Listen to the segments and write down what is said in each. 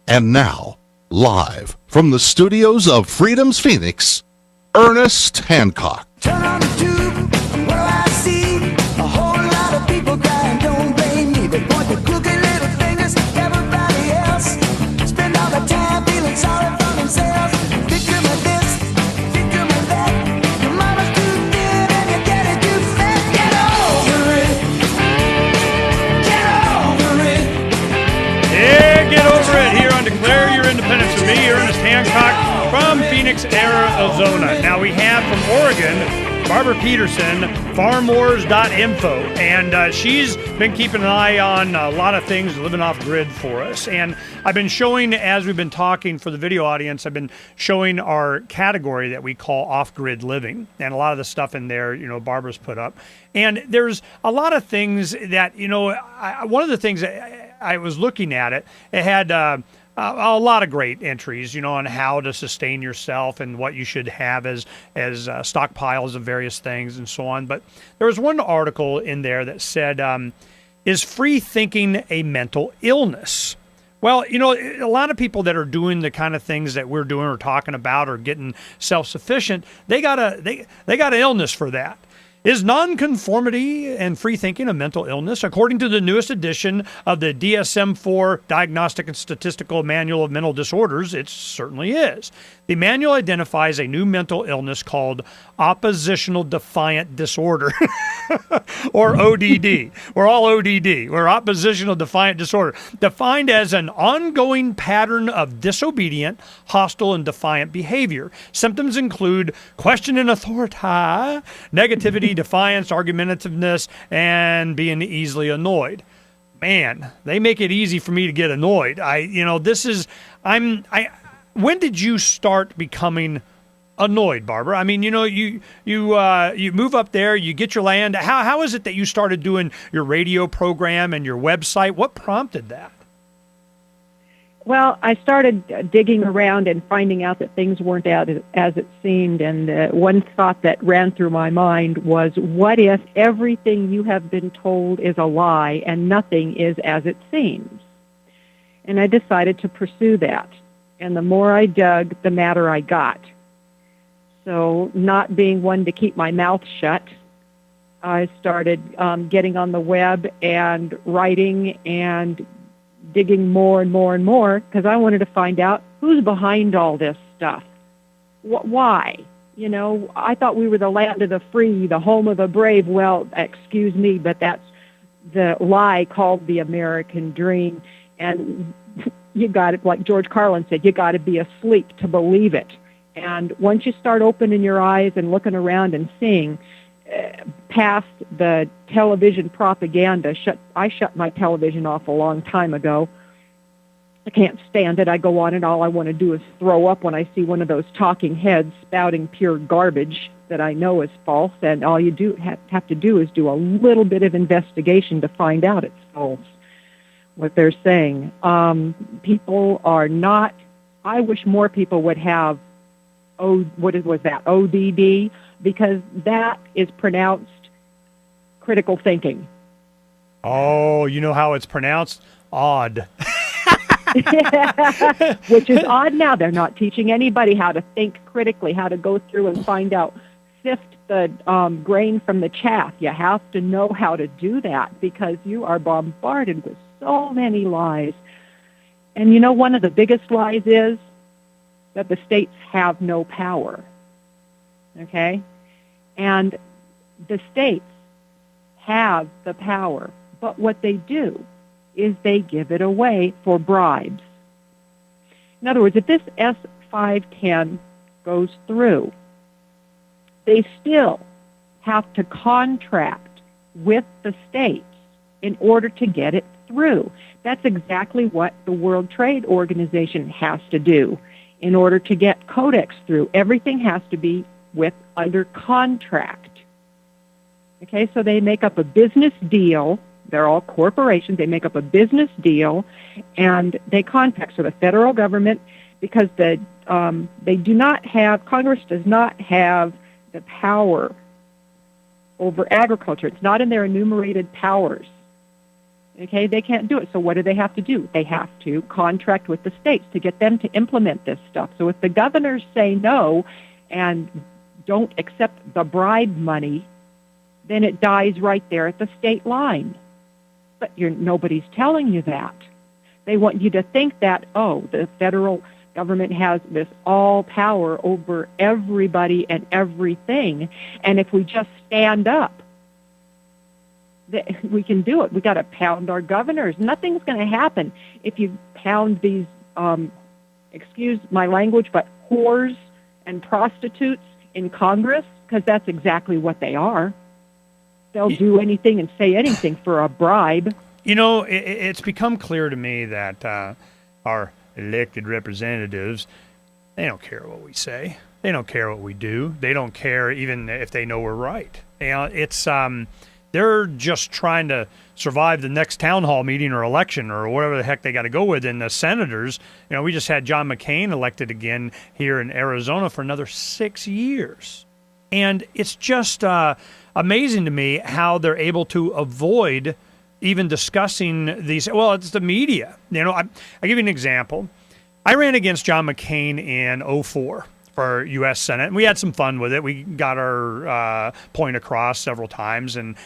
And now, live from the studios of Freedom's Phoenix, Ernest Hancock. Turn on the tube, what do I see? A whole lot of people crying, don't blame me. They point the crooked little fingers, everybody else. Spend all the time feeling sorry for themselves. Victim of this, victim of that. Your mama's too thin and your daddy too fat. Get over it. Get over it. Yeah, get over it here on Declare Your Independence with me, Ernest Hancock, from Phoenix, Arizona. Now we have from Oregon, Barbara Peterson, Farmwars.info, and she's been keeping an eye on a lot of things living off grid for us. And I've been showing, as we've been talking for the video audience, I've been showing our category that we call off-grid living, and a lot of the stuff in there, you know, Barbara's put up. And there's a lot of things that, you know, one of the things that I was looking at it had a lot of great entries, you know, on how to sustain yourself and what you should have as stockpiles of various things and so on. But there was one article in there that said, is free thinking a mental illness? Well, you know, a lot of people that are doing the kind of things that we're doing or talking about or getting self-sufficient, they got an illness for that. Is nonconformity and free thinking a mental illness? According to the newest edition of the DSM-4 Diagnostic and Statistical Manual of Mental Disorders, it certainly is. The manual identifies a new mental illness called oppositional defiant disorder, or ODD. We're all ODD. We're oppositional defiant disorder, defined as an ongoing pattern of disobedient, hostile, and defiant behavior. Symptoms include questioning authority, negativity, defiance, argumentativeness, and being easily annoyed. Man, they make it easy for me to get annoyed. When did you start becoming annoyed, Barbara? I mean, you know, you move up there, you get your land. How is it that you started doing your radio program and your website? What prompted that? Well, I started digging around and finding out that things weren't as it seemed. And one thought that ran through my mind was, what if everything you have been told is a lie and nothing is as it seems? And I decided to pursue that. And the more I dug, the madder I got. So not being one to keep my mouth shut, I started getting on the web and writing and digging more and more and more because I wanted to find out who's behind all this stuff. Why? You know, I thought we were the land of the free, the home of the brave. Well, excuse me, but that's the lie called the American dream. And you got it, like George Carlin said, you got to be asleep to believe it. And once you start opening your eyes and looking around and seeing past the television propaganda, I shut my television off a long time ago. I can't stand it. I go on and all I want to do is throw up when I see one of those talking heads spouting pure garbage that I know is false. And all you have to do is do a little bit of investigation to find out it's false. What they're saying. People are not, I wish more people would have, ODD, because that is pronounced critical thinking. Oh, you know how it's pronounced? Odd. Which is odd now. They're not teaching anybody how to think critically, how to go through and find out, sift the grain from the chaff. You have to know how to do that because you are bombarded with so many lies. And you know, one of the biggest lies is that the states have no power. Okay? And the states have the power, but what they do is they give it away for bribes. In other words, if this S510 goes through, they still have to contract with the states in order to get it through. That's exactly what the World Trade Organization has to do in order to get Codex through. Everything has to be under contract. Okay, so they make up a business deal. They're all corporations. They make up a business deal, and they contract. So the federal government, because they do not have, Congress does not have the power over agriculture. It's not in their enumerated powers. Okay, they can't do it. So what do they have to do? They have to contract with the states to get them to implement this stuff. So if the governors say no and don't accept the bribe money, then it dies right there at the state line. But nobody's telling you that. They want you to think that, oh, the federal government has this all power over everybody and everything, and if we just stand up, we can do it. We got to pound our governors. Nothing's going to happen if you pound these, excuse my language, but whores and prostitutes in Congress, because that's exactly what they are. They'll do anything and say anything for a bribe. You know, it's become clear to me that our elected representatives, they don't care what we say. They don't care what we do. They don't care even if they know we're right. You know, it's they're just trying to survive the next town hall meeting or election or whatever the heck they got to go with. And the senators, you know, we just had John McCain elected again here in Arizona for another 6 years. And it's just amazing to me how they're able to avoid even discussing these. Well, it's the media. You know, I'll give you an example. I ran against John McCain in 2004 for U.S. Senate, and we had some fun with it. We got our point across several times, and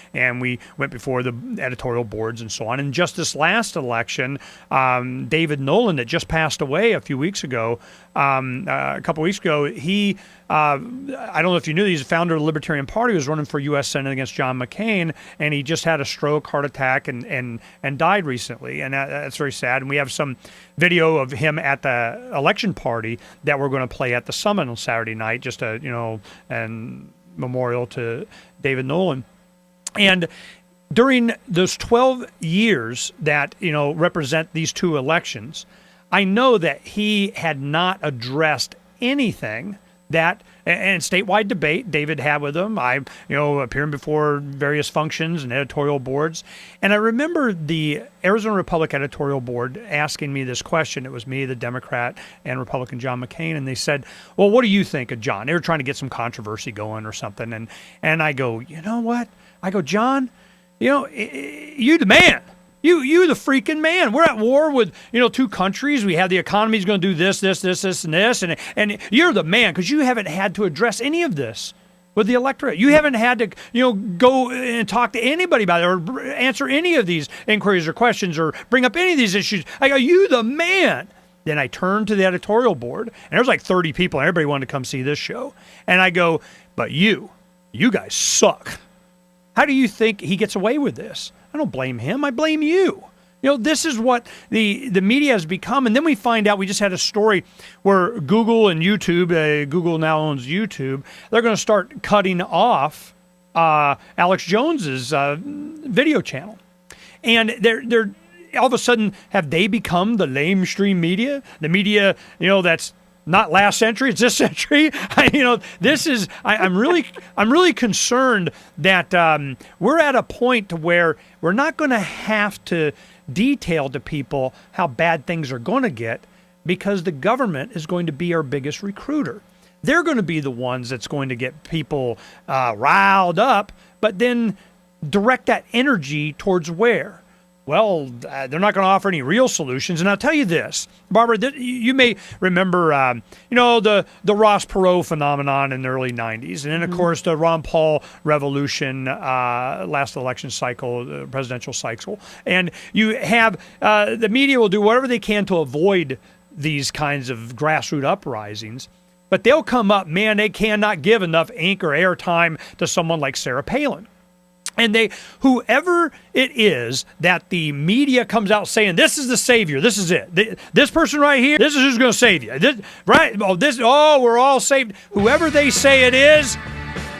we went before the editorial boards and so on. And just this last election, David Nolan, that just passed away a few weeks ago, a couple weeks ago, he I don't know if you knew, he's the founder of the Libertarian Party, was running for U.S. Senate against John McCain, and he just had a stroke, heart attack, and died recently. And that's very sad. And we have some video of him at the election party that we're going to play at the summit on Saturday night, just a, you know, and memorial to David Nolan. And during those 12 years that, you know, represent these two elections, I know that he had not addressed anything that, and statewide debate David had with him. I, you know, appearing before various functions and editorial boards. And I remember the Arizona Republic editorial board asking me this question. It was me, the Democrat, and Republican John McCain. And they said, well, what do you think of John? They were trying to get some controversy going or something. And I go, you know what? I go, John, you know, you the man. You the freaking man. We're at war with, you know, two countries. We have the economy's going to do this, and this, and you're the man because you haven't had to address any of this with the electorate. You haven't had to, you know, go and talk to anybody about it or answer any of these inquiries or questions or bring up any of these issues. I go, you the man. Then I turned to the editorial board, and there was like 30 people, and everybody wanted to come see this show. And I go, but you guys suck. How do you think he gets away with this? I don't blame him. I blame you. You know, this is what the media has become. And then we find out, we just had a story where Google and YouTube, Google now owns YouTube, they're going to start cutting off Alex Jones's video channel. And they're all of a sudden, have they become the lamestream media? The media, you know, that's not last century, it's this century. You know, this is, I'm really concerned that we're at a point to where we're not going to have to detail to people how bad things are going to get because the government is going to be our biggest recruiter. They're going to be the ones that's going to get people riled up, but then direct that energy towards where? Well, they're not going to offer any real solutions. And I'll tell you this, Barbara, you may remember, you know, the Ross Perot phenomenon in the early 90s. And then, of course, the Ron Paul revolution, last election cycle, presidential cycle. And you have the media will do whatever they can to avoid these kinds of grassroots uprisings. But they'll come up, man, they cannot give enough ink or airtime to someone like Sarah Palin. And whoever it is that the media comes out saying, this is the savior, this is it. This person right here, this is who's going to save you. Right? We're all saved. Whoever they say it is,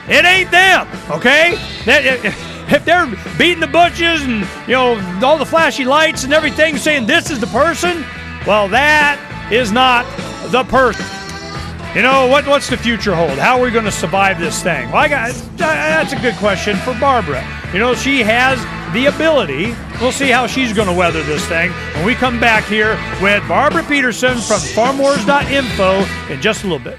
it ain't them, okay? If they're beating the bushes and, you know, all the flashy lights and everything saying this is the person, well, that is not the person. You know, what's the future hold? How are we going to survive this thing? Well, that's a good question for Barbara. You know, she has the ability. We'll see how she's going to weather this thing when we come back here with Barbara Peterson from Farmwars.info in just a little bit.